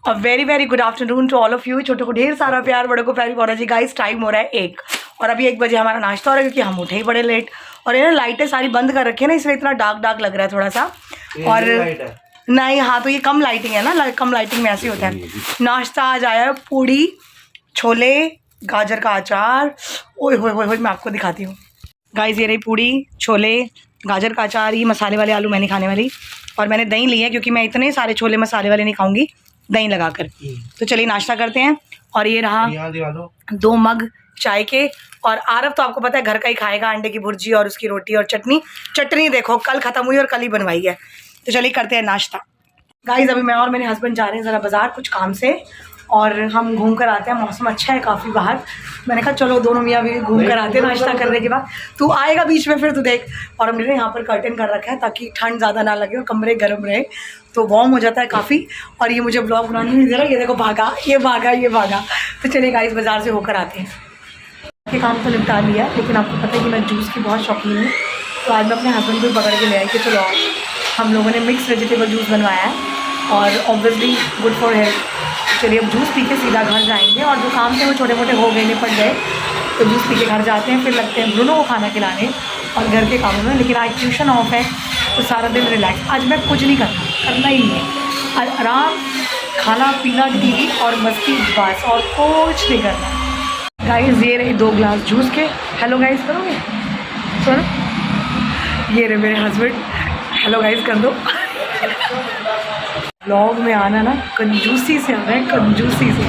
A very very good afternoon to all of you. छोटों को ढेर सारा प्यार, बड़ों को प्यारी पौना जी। गाइस टाइम हो रहा है 1 और अभी 1 बजे हमारा नाश्ता हो रहा है क्योंकि हम उठे ही बड़े लेट। और ये ना लाइटें सारी बंद कर रखी है ना, इसलिए इतना डार्क डार्क लग रहा है थोड़ा सा। और नहीं हाँ, तो ये कम लाइटिंग है ना, कम लाइटिंग में ऐसे होता है। नाश्ता आज आया है पूड़ी, छोले, गाजर का अचार। ओए होए होए होए, मैं आपको दिखाती हूँ गाइस। ये रही पूड़ी, छोले, गाजर का अचार, ये मसाले वाले आलू मैं नहीं खाने वाली। और मैंने दही ली है क्योंकि मैं इतने सारे छोले मसाले वाले नहीं खाऊंगी दही लगाकर। तो चलिए नाश्ता करते हैं। और ये रहा 2 मग चाय के। और आरव तो आपको पता है घर का ही खाएगा, अंडे की भुर्जी और उसकी रोटी और चटनी। चटनी देखो कल ख़त्म हुई और कल ही बनवाई है। तो चलिए करते हैं नाश्ता। गाइस अभी मैं और मेरे हस्बैंड जा रहे हैं ज़रा बाज़ार कुछ काम से, और हम घूम कर आते हैं। मौसम अच्छा है काफ़ी बाहर। मैंने कहा चलो दोनों मियाँ भी घूम कर आते हैं नाश्ता करने के बाद। तू आएगा बीच में फिर तू देख। और हमने यहाँ पर कर्टन कर रखा है ताकि ठंड ज़्यादा ना लगे और कमरे गर्म रहे, तो वार्म हो जाता है काफ़ी। और ये मुझे ब्लॉग बनाने नहीं दे रहा, ये देखो भागा ये भागा ये भागा। तो चलिए गाइस बाज़ार से होकर आते हैं। के काम तो निपटा लिया, लेकिन आपको पता है कि मैं जूस की बहुत शौकीन हूँ। तो आज मैं अपने हस्बैंड को पकड़ के ले आई कि चलो हम लोगों ने मिक्स वेजिटेबल जूस बनवाया है और ऑब्वियसली गुड फॉर हेल्थ। चलिए अब जूस पी के सीधा घर जाएंगे, और जो काम थे वो छोटे मोटे हो गए निपट गए, तो जूस पी के घर जाते हैं। फिर लगते हैं ब्रूनो को खाना खिलाने और घर के कामों में। लेकिन आज ट्यूशन ऑफ है तो सारा दिन रिलैक्स। आज मैं कुछ नहीं करना ही नहीं है। आज आराम, खाना पीना, टीवी और मस्ती, बस और कुछ नहीं करना। गाइस ये रही 2 ग्लास जूस के। हेलो गाइस करोगे? सुनो, ये रहे मेरे हस्बैंड। हेलो गाइस कर दो। ब्लॉग में आना ना कंजूसी से आना है, कंजूसी से।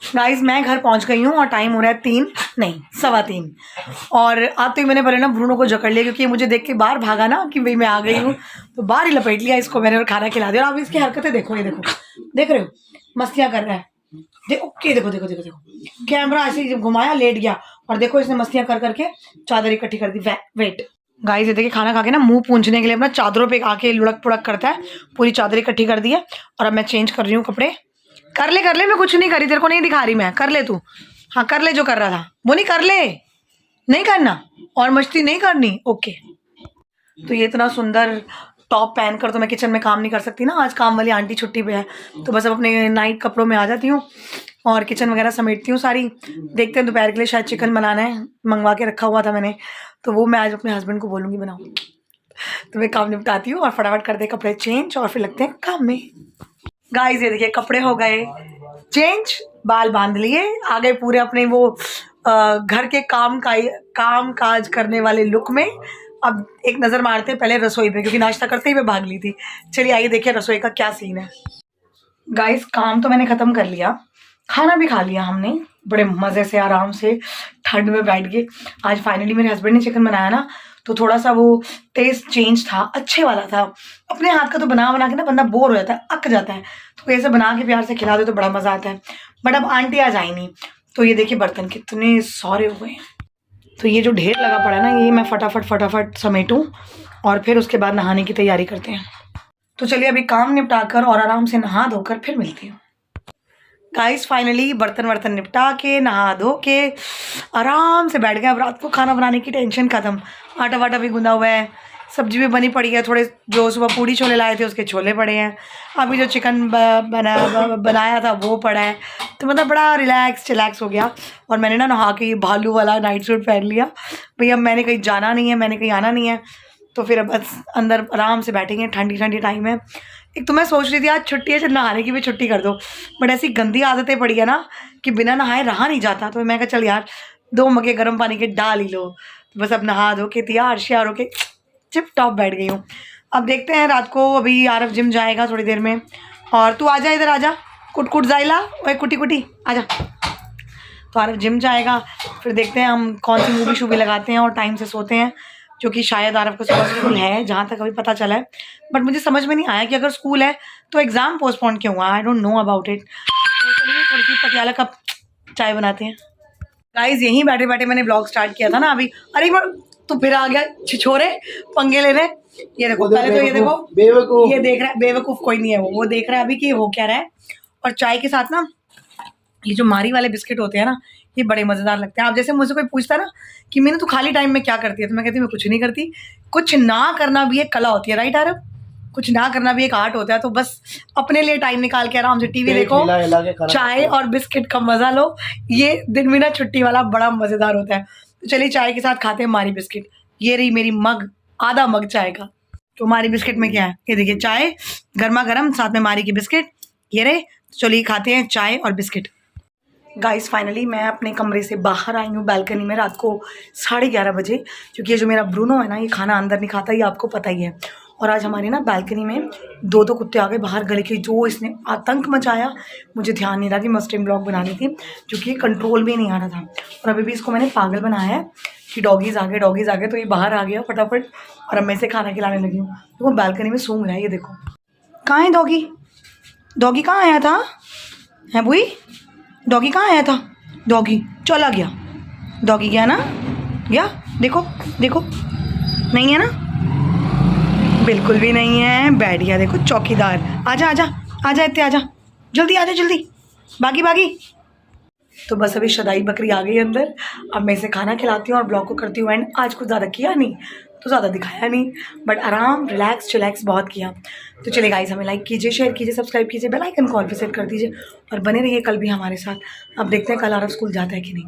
गाइस मैं घर पहुंच गई हूँ और टाइम हो रहा है 3 नहीं 3:15। और अब तो मैंने पहले ना ब्रूनो को जकड़ लिया क्योंकि मुझे देख के बाहर भागा ना कि भाई मैं आ गई हूँ, तो बाहर ही लपेट लिया इसको मैंने और खाना खिला दिया। और अब इसकी हरकतें देखो, ये देखो, देख रहे हो मस्तियाँ कर रहा है। ओके देखो देखो देखो देखो, कैमरा ऐसे ही घुमाया लेट गया और देखो इसने मस्तियाँ कर करके चादर इकट्ठी कर दी। वेट गाइस ये देखिए खाना खा के ना मुंह पूंछने के लिए अपना चादरों पे आके लुढ़क पुढ़क करता है। पूरी चादर इकट्ठी कर दी है और अब मैं चेंज कर रही हूँ कपड़े। कर ले मैं कुछ नहीं करी, तेरे को नहीं दिखा रही मैं। कर ले तू, हाँ कर ले जो कर रहा था वो। नहीं कर ले, नहीं करना और मस्ती नहीं करनी। ओके तो ये इतना सुंदर टॉप पहन कर तो मैं किचन में काम नहीं कर सकती ना। आज काम वाली आंटी छुट्टी पे है, तो बस अब अपने नाइट कपड़ों में आ जाती हूँ और किचन वगैरह समेटती हूँ सारी। देखते हैं दोपहर के लिए शायद चिकन बनाना है, मंगवा के रखा हुआ था मैंने, तो वो मैं आज अपने हस्बैंड को बोलूँगी बनाओ। तो मैं काम निपटाती हूँ और फटाफट कर दे कपड़े चेंज और फिर लगते हैं काम में। गाइस ये देखिए कपड़े हो गए चेंज, बाल बांध लिए, आ गए पूरे अपने वो घर के काम काज करने वाले लुक में। अब एक नज़र मारते हैं पहले रसोई पे, क्योंकि नाश्ता करते ही मैं भाग ली थी। चलिए आइए देखिए रसोई का क्या सीन है। गाइस काम तो मैंने ख़त्म कर लिया, खाना भी खा लिया हमने बड़े मज़े से आराम से ठंड में बैठ के। आज फाइनली मेरे हस्बैंड ने चिकन बनाया ना, तो थोड़ा सा वो टेस्ट चेंज था, अच्छे वाला था। अपने हाथ का तो बना बना के ना बंदा बोर हो जाता है, अक जाता है, तो ऐसे बना के प्यार से खिला दो तो बड़ा मज़ा आता है। बट अब आंटी आज आई नहीं, तो ये देखिए बर्तन कितने सारे हो गए हैं। तो ये जो ढेर लगा पड़ा है ना, ये मैं फटाफट समेटूँ और फिर उसके बाद नहाने की तैयारी करते हैं। तो चलिए अभी काम निपटा कर और आराम से नहा धोकर फिर मिलती हूँ। गाइस फाइनली बर्तन निपटा के नहा धो के आराम से बैठ गए। अब रात को खाना बनाने की टेंशन ख़त्म। आटा वाटा भी गूंदा हुआ है, सब्जी भी बनी पड़ी है, थोड़े जो सुबह पूड़ी छोले लाए थे उसके छोले पड़े हैं, अभी जो चिकन बनाया था वो पड़ा है। तो मतलब बड़ा चिलैक्स हो गया। और मैंने ना नहा के भालू वाला नाइट सूट पहन लिया। भैया मैंने कहीं जाना नहीं है, मैंने कहीं आना नहीं है, तो फिर बस अंदर आराम से बैठेंगे। ठंडी ठंडी टाइम है। एक तो मैं सोच रही थी आज छुट्टी है, चल नहाने की भी छुट्टी कर दो, बट ऐसी गंदी आदतें पड़ी है ना कि बिना नहाए रहा नहीं जाता। तो मैं कहा चल यार 2 मगे गर्म पानी के डाल ही लो। तो बस अब नहा धो के तैयार श्यार होके चिप टॉप बैठ गई हूँ। अब देखते हैं रात को। अभी आरव जिम जाएगा थोड़ी देर में, और तू आजा इधर आजा, कुट जाइला ओए कुटी आजा। तो आरव जिम जाएगा, फिर देखते हैं हम कौन सी मूवी शूवी लगाते हैं और टाइम से सोते हैं, जो कि शायद आरव को सुबह स्कूल है जहाँ तक अभी पता चला है। बट मुझे समझ में नहीं आया कि अगर स्कूल है तो एग्ज़ाम पोस्टपोन क्यों हुआ। I don't know about it. तो चलिए थोड़ी सी पटियाला कप चाय बनाते हैं। गाइस यहीं बैठे बैठे मैंने ब्लॉग स्टार्ट किया था ना अभी। अरे तो फिर आ गया छिछोरे पंगे लेने। ये देखो पहले तो ये देखो बेवकूफ, ये देख रहा है बेवकूफ़ कोई नहीं है, वो देख रहा है अभी कि हो क्या रहा है। और चाय के साथ ना ये जो मारी वाले बिस्किट होते हैं ना, ये बड़े मज़ेदार लगते हैं। आप जैसे मुझसे कोई पूछता है ना कि मैंने तो खाली टाइम में क्या करती है, तो मैं कहती हूँ मैं कुछ नहीं करती। कुछ ना करना भी एक कला होती है, राइट आरव? कुछ ना करना भी एक आर्ट होता है, तो बस अपने लिए टाइम निकाल के आराम से टीवी देखो, चाय और बिस्किट का मजा लो। ये दिन भी ना छुट्टी वाला बड़ा मजेदार होता है। तो चलिए चाय के साथ खाते हैं मारी बिस्किट। ये रही मेरी मग, आधा मग चाय का। तो मारी बिस्किट में क्या है, ये देखिए चाय गर्मा गर्म, साथ में मारी की बिस्किट, ये रहे। चलिए खाते हैं चाय और बिस्किट। गाइस फाइनली मैं अपने कमरे से बाहर आई हूँ बालकनी में रात को 11:30 बजे, क्योंकि ये जो मेरा ब्रूनो है ना, ये खाना अंदर नहीं खाता, ये आपको पता ही है। और आज हमारे ना बालकनी में दो कुत्ते आ गए बाहर गले के, जो इसने आतंक मचाया, मुझे ध्यान नहीं रहा कि मैं उस टाइम ब्लॉग बनानी थी, क्योंकि कंट्रोल भी नहीं आ रहा था। और अभी भी इसको मैंने पागल बनाया है कि डॉगीज़ आ गए, तो ये बाहर आ गया फटाफट, और अब मैं इसे खाना खिलाने लगी हूँ। तो वो बालकनी में सूंघ रहा है, ये देखो। कहाँ है डॉगी? डॉगी कहाँ आया था? है बुई? डॉगी कहाँ आया था? डॉगी चला गया। डॉगी गया ना? गया? देखो देखो, नहीं है ना? बिल्कुल भी नहीं है। बैठ गया, देखो चौकीदार। आजा आजा आजा, इतने आजा, जल्दी आजा, जल्दी भागी भागी। तो बस अभी शदाई बकरी आ गई अंदर। अब मैं इसे खाना खिलाती हूँ और ब्लॉग को करती हूँ एंड। आज कुछ ज़्यादा किया नहीं, तो ज़्यादा दिखाया नहीं, बट आराम रिलैक्स चिलैक्स बहुत किया। तो चलिए गाइस, हमें लाइक कीजिए, शेयर कीजिए, सब्सक्राइब कीजिए, बेल आइकन को ऑल पे सेट कर दीजिए और बने रहिए कल भी हमारे साथ। अब देखते हैं कल आरव स्कूल जाता है कि नहीं।